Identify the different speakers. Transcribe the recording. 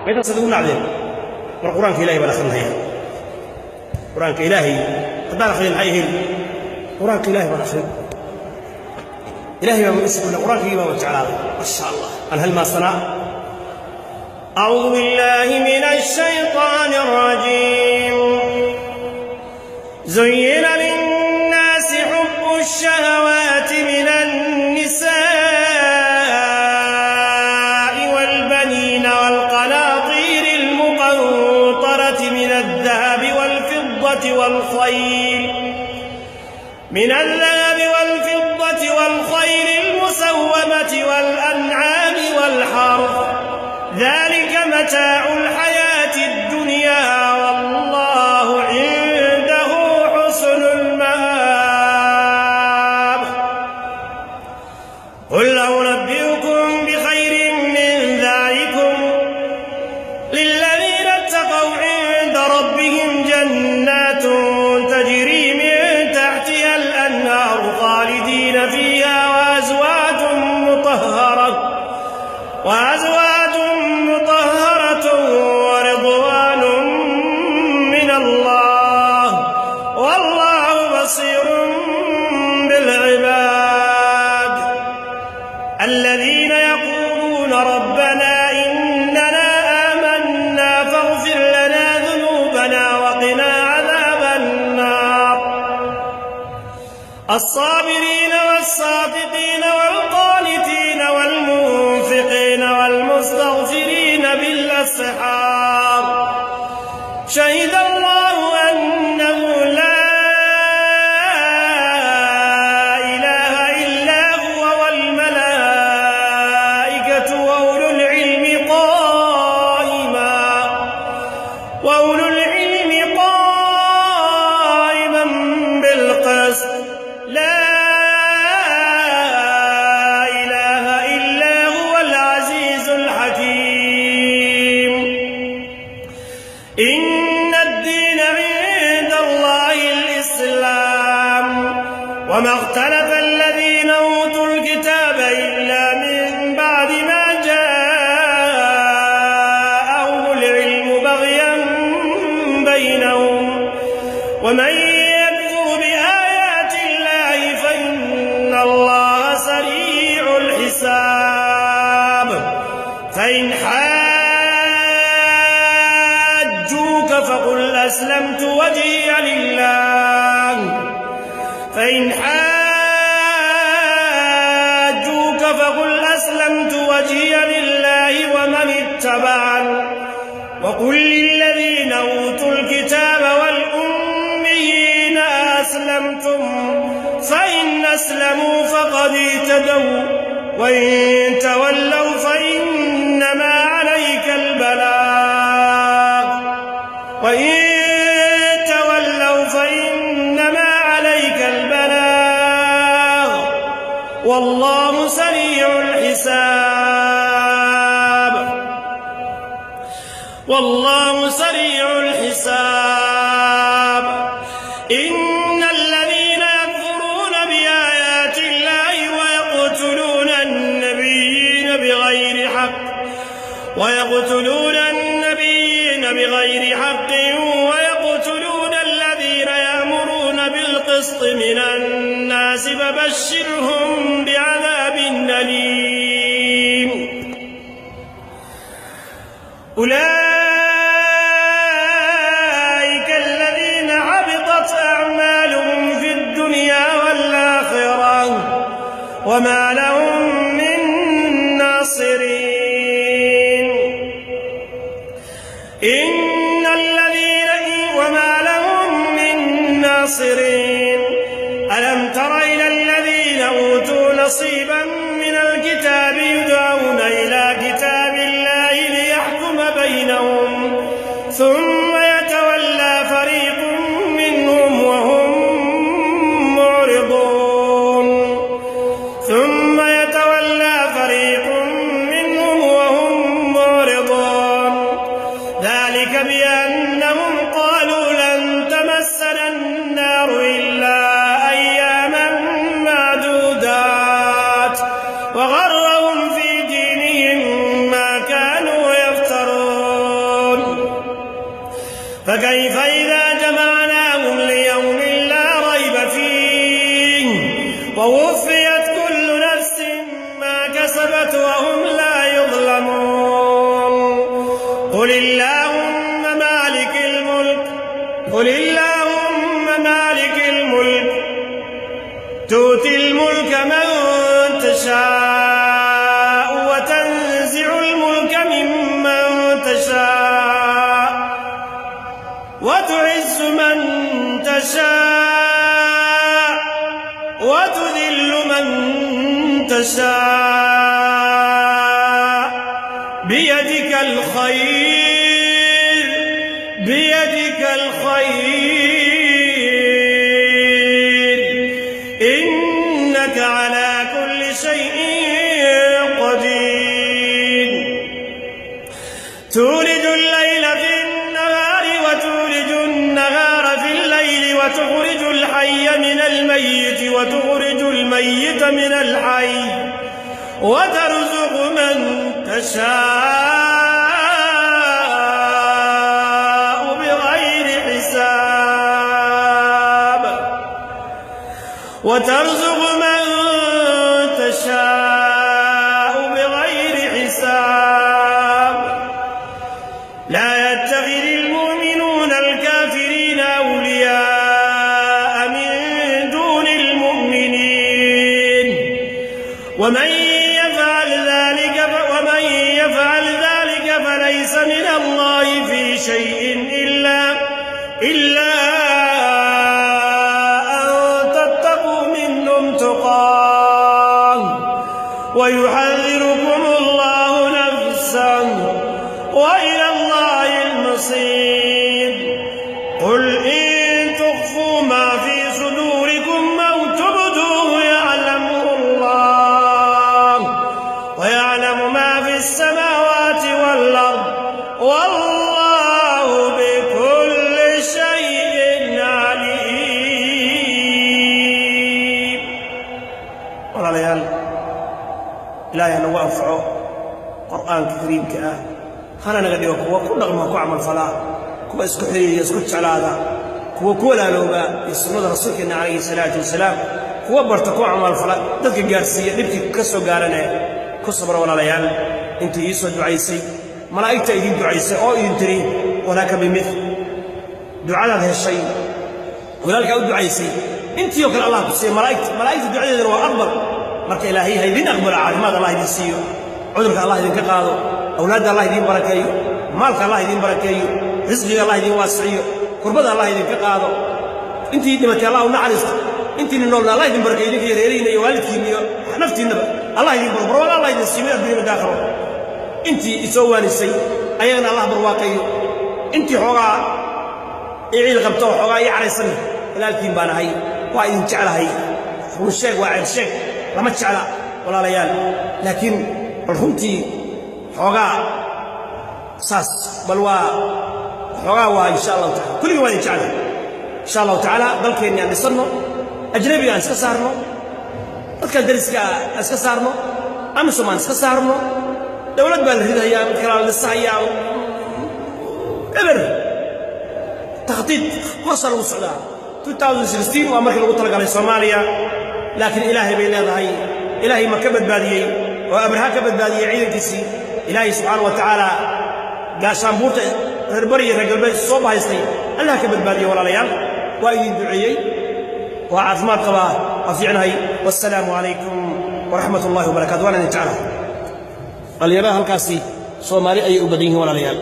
Speaker 1: ما تصدقون عليه والقرآن في إلهي ولا خلنا قرآن إلهي قد أخذ حيه قرآن إلهي ولا خلنا إلهي ما اسمه القرآن كيما وتعالى ما شاء الله هل ما صنع.
Speaker 2: أعوذ بالله من الشيطان الرجيم. زين للناس حب الشهوات من النساء والبنين والقناطير المقنطرة من الذهب والخيل المسومة والأنعام والحرث ذلك متاع الحياة الدنيا والله عنده حسن المآب. قل أنبئكم بخير من ذلكم للذين اتقوا عند ربهم جنات تجري من تحتها الأنهار خالدين فيها وأزواج مطهرة ورضوان من الله والله بصير بالعباد. الذين يقولون ربنا إننا آمنا فاغفر لنا ذنوبنا وقنا عذاب النار. الصابرين والصادقين والقانتين والمنفقين والمستغفرين بالأسحار شهد الله أنه لا إله إلا هو والملائكة وأولو العلم قائما بالقسط لا إله إلا هو العزيز الحكيم. إن الدين عند الله الإسلام وما اختلف الذين أوتوا الكتاب إلا من بعد ما جاءهم العلم بغيا بينهم ومن يكفر بآيات الله فإن الله سريع الحساب. فإن حاجوك فقل أسلمت وجهي لله ومن اتبعني وقل للذين أوتوا الكتاب والأميين أسلمتم فإن أسلموا فقد اهتدوا وإن تولوا فإنما عليك البلاغ والله سريع الحساب. إن الذين يكفرون بآيات الله ويقتلون النبيين بغير حق ويقتلون الذين يأمرون بالقسط من الناس فبشرهم بعذاب أليم. أولئك الذين حبطت أعمالهم في الدنيا والآخرة وما لهم من ناصرين. ألم تر إلى الذين أوتوا نصيبا من الكتاب يدعون إلى كتاب الله ليحكم بينهم ثم يتولى فريق منهم وهم معرضون ذلك بأنهم قالوا لن تمسنا النار إلا أياما معدودات وغرهم في دينهم ما كانوا يفترون. فكيف إذا جمعناهم ليوم لا ريب فيه ووفيت كل نفس ما كسبت وهم لا يظلمون. قل اللهم مالك الملك تؤتي الملك من تشاء وتنزع الملك ممن تشاء وتعز من تشاء وتذل من تشاء بيدك الخير إنك على كل شيء قدير. تولج الليل في النهار وتولج النهار في الليل وتخرج الحي من الميت وتخرج الميت من الحي وترزق من تشاء بغير حساب لا يتخذ المؤمنون الكافرين أولياء من دون المؤمنين ومن يفعل ذلك فليس من الله في شيء إلا أن تتقوا منهم تقاه ويحذركم الله نفسا وإلى الله المصير. قل إن تخفوا ما في صدوركم أو تبدوه يعلمه الله ويعلم ما في السماوات والأرض والله بكل شيء عليم.
Speaker 1: والله ليال إلهي أنا وأنفعه قرآن كريم كآه خلنا نقدر كل ما كعمل فلا كوا اسكحي يسكت على هذا كوا لوبا يسمى رسولنا عليه الصلاة والسلام كوا برتكوا عمل فلا دك جارسية نبتي كسر جارنا كسر ولا ليال أنت يسوع دعيسي ملائكة يدين دعيسي أو يدين تري ولكن بمثل دعاء هذا الشيء ولذلك أود دعيسي أنت يوكل الله تسي ملائكة دعاء هو أكبر مرك إلهي هيدين أكبر عالم الله يدين سيو عذرك الله يدين كقاضو أولاد الله يدين بركيو مالك الله يدين بركيو رزقك الله يدين واسعيو قربة الله يدين كقاضو أنت يدمت الله ونعرس أنت نقول الله يدين بركيو يدين يريرين يوالدك نفتي النبأ الله يدين بربر الله يدين سيمي الدنيا داخله أنت يسواني السيء أيغنا الله برواقيو أنت حقا يعيد غبتو حقا يعرسني ولكن بانا هاي وايدين جعل هاي والشيخ واعد الشيخ لما تشعل ولا ليال لكن رحمتي حقا ساس بلوا حقا إن شاء الله تعالى كل يوم يجعل إن شاء الله تعالى بل كين يعني صرنا أجنبي أنسك صارنا بل درسك أنسك صارنا أمسو ما أنسك صارنا دولة بالهداية مثل الصحية إبر تخطيط وصل وصعدا 2016 وأمريكا لو طلق على صوماليا لكن إلهي بين هذا إلهي ما كبد بادية وأبرها كبد بادية عيد كسي إلهي سبحانه وتعالى قاسم بورت هربري رجل بيت صوبها يستي الله كبد بادية ولا ليال وأيدين دعيي وعظمات قباه أفيعنها والسلام عليكم ورحمة الله وبركاته وأنا نتعالى قال يباها القاسي صومالي أي أبديه ولا ليال